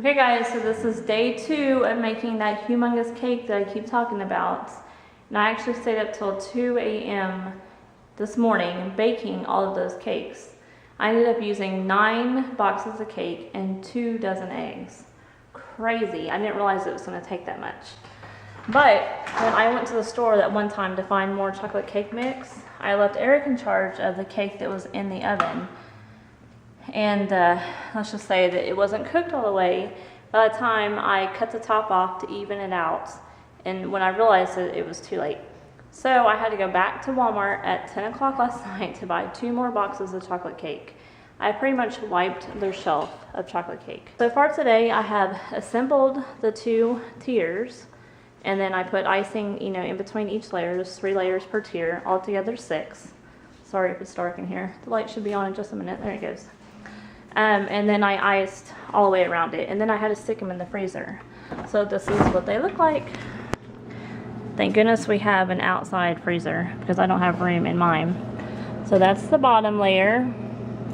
Okay guys, so this is day 2 of making that humongous cake that I keep talking about. And I actually stayed up till 2 a.m. this morning baking all of those cakes. I ended up using 9 boxes of cake and 2 dozen eggs. Crazy. I didn't realize it was going to take that much. But when I went to the store that one time to find more chocolate cake mix, I left Eric in charge of the cake that was in the oven. And let's just say that it wasn't cooked all the way by the time I cut the top off to even it out. And when I realized that it was too late. So I had to go back to Walmart at 10 o'clock last night to buy 2 more boxes of chocolate cake. I pretty much wiped their shelf of chocolate cake. So far today I have assembled the 2 tiers, and then I put icing, in between each layer. There's 3 layers per tier, altogether 6. Sorry if it's dark in here. The light should be on in just a minute. There it goes. And then I iced all the way around it, and then I had to stick them in the freezer. So this is what they look like. Thank goodness we have an outside freezer because I don't have room in mine. So that's the bottom layer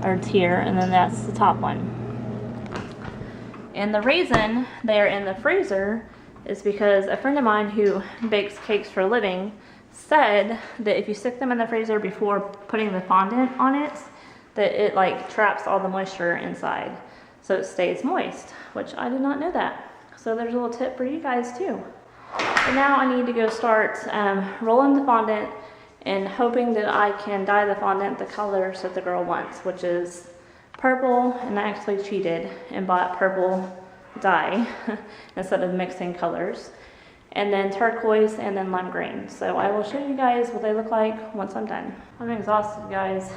or tier, and then that's the top one. And the reason they're in the freezer is because a friend of mine who bakes cakes for a living said that if you stick them in the freezer before putting the fondant on it, that it traps all the moisture inside, so it stays moist, which I did not know that. So there's a little tip for you guys too. And now I need to go start rolling the fondant and hoping that I can dye the fondant the colors that the girl wants, which is purple, and I actually cheated and bought purple dye instead of mixing colors, and then turquoise, and then lime green. So I will show you guys what they look like once I'm done. I'm exhausted, guys.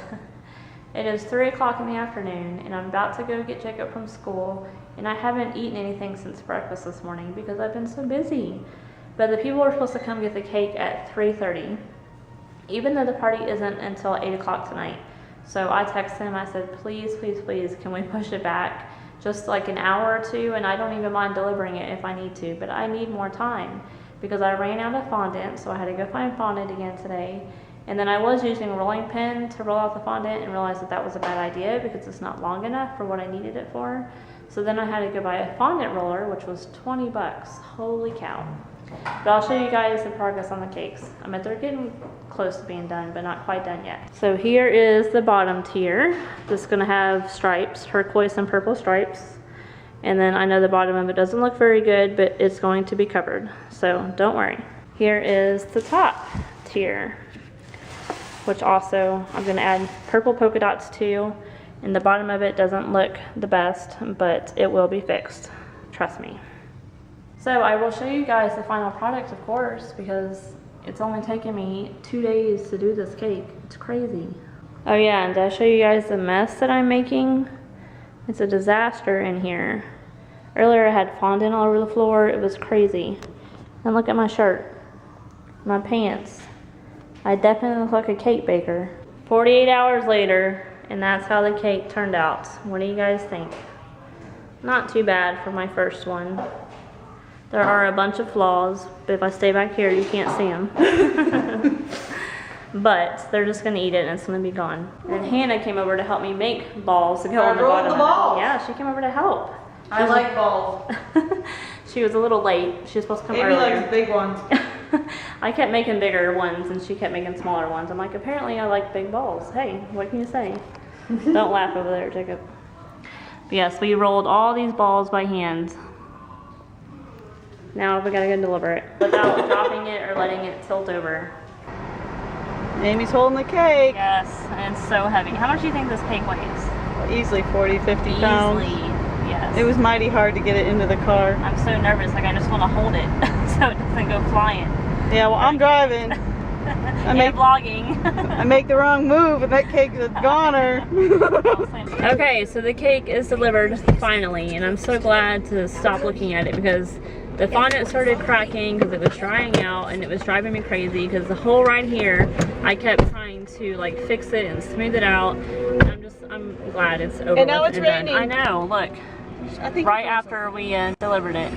It is 3 o'clock in the afternoon, and I'm about to go get Jacob from school, and I haven't eaten anything since breakfast this morning because I've been so busy. But the people are supposed to come get the cake at 3:30, even though the party isn't until 8 o'clock tonight. So I texted him, I said, please, please, please, can we push it back just like an hour or 2? And I don't even mind delivering it if I need to, but I need more time because I ran out of fondant, so I had to go find fondant again today. And then I was using a rolling pin to roll out the fondant and realized that that was a bad idea because it's not long enough for what I needed it for. So then I had to go buy a fondant roller, which was 20 bucks. Holy cow. But I'll show you guys the progress on the cakes. I mean, they're getting close to being done, but not quite done yet. So here is the bottom tier. This is gonna have stripes, turquoise and purple stripes. And then I know the bottom of it doesn't look very good, but it's going to be covered. So don't worry. Here is the top tier, which also I'm going to add purple polka dots to, and the bottom of it doesn't look the best, but it will be fixed, trust me. So I will show you guys the final product, of course, because it's only taken me 2 days to do this cake. It's crazy. Oh yeah, and did I show you guys the mess that I'm making? It's a disaster in here. Earlier I had fondant all over the floor. It was crazy. And look at my shirt, my pants. I definitely look like a cake baker. 48 hours later, and that's how the cake turned out. What do you guys think? Not too bad for my first one. There are a bunch of flaws, but if I stay back here, you can't see them. But they're just gonna eat it and it's gonna be gone. And Hannah came over to help me make balls to go on the bottom. Yeah, she came over to help. I like balls. She was a little late. She was supposed to come earlier. Amy likes big ones. I kept making bigger ones and she kept making smaller ones. I'm like, apparently I like big balls. Hey, what can you say? Don't laugh over there, Jacob. But yes, we rolled all these balls by hand. Now we gotta go deliver it without dropping it or letting it tilt over. Amy's holding the cake. Yes, and it's so heavy. How much do you think this cake weighs? Easily 40, 50 pounds. Easily, yes. It was mighty hard to get it into the car. I'm so nervous, like I just want to hold it so it doesn't go flying. Yeah, well, I'm driving. I'm vlogging. I make the wrong move and that cake's a goner. Okay, so the cake is delivered finally, and I'm so glad to stop looking at it because the fondant started cracking because it was drying out, and it was driving me crazy because the hole right here, I kept trying to fix it and smooth it out. And I'm glad it's over. And now it's raining. I know, look. I think right after we delivered it,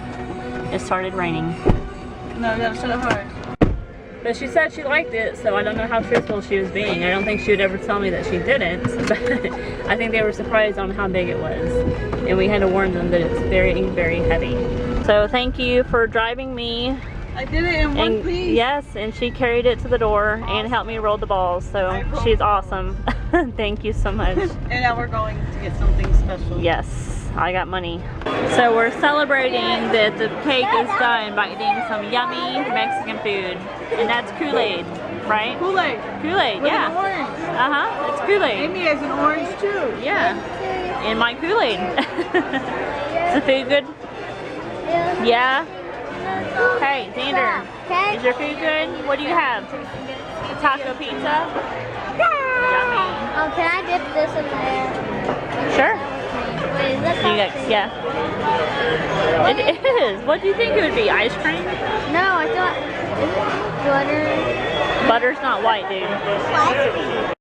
it started raining. No, you gotta shut it hard. But she said she liked it, so I don't know how truthful she was being. I don't think she would ever tell me that she didn't, but I think they were surprised on how big it was. And we had to warn them that it's very, very heavy. So thank you for driving me. I did it in one piece. Yes, and she carried it to the door and helped me roll the balls, so she's awesome. Thank you so much. And now we're going to get something special. Yes, I got money. So we're celebrating that the cake is done by eating some yummy Mexican food. And that's Kool-Aid, right? Kool-Aid. Kool-Aid, With yeah. an orange. Uh-huh, it's Kool-Aid. Amy has an orange too. Yeah, and my Kool-Aid. Is the food good? Yeah? Hey, Xander, is your food good? What do you have? Taco pizza? Yummy. Oh, can I dip this in there? Sure. Wait, is that You got, yeah. It is. What do you think it would be? Ice cream? No, I thought butter. Butter's not white, dude. What?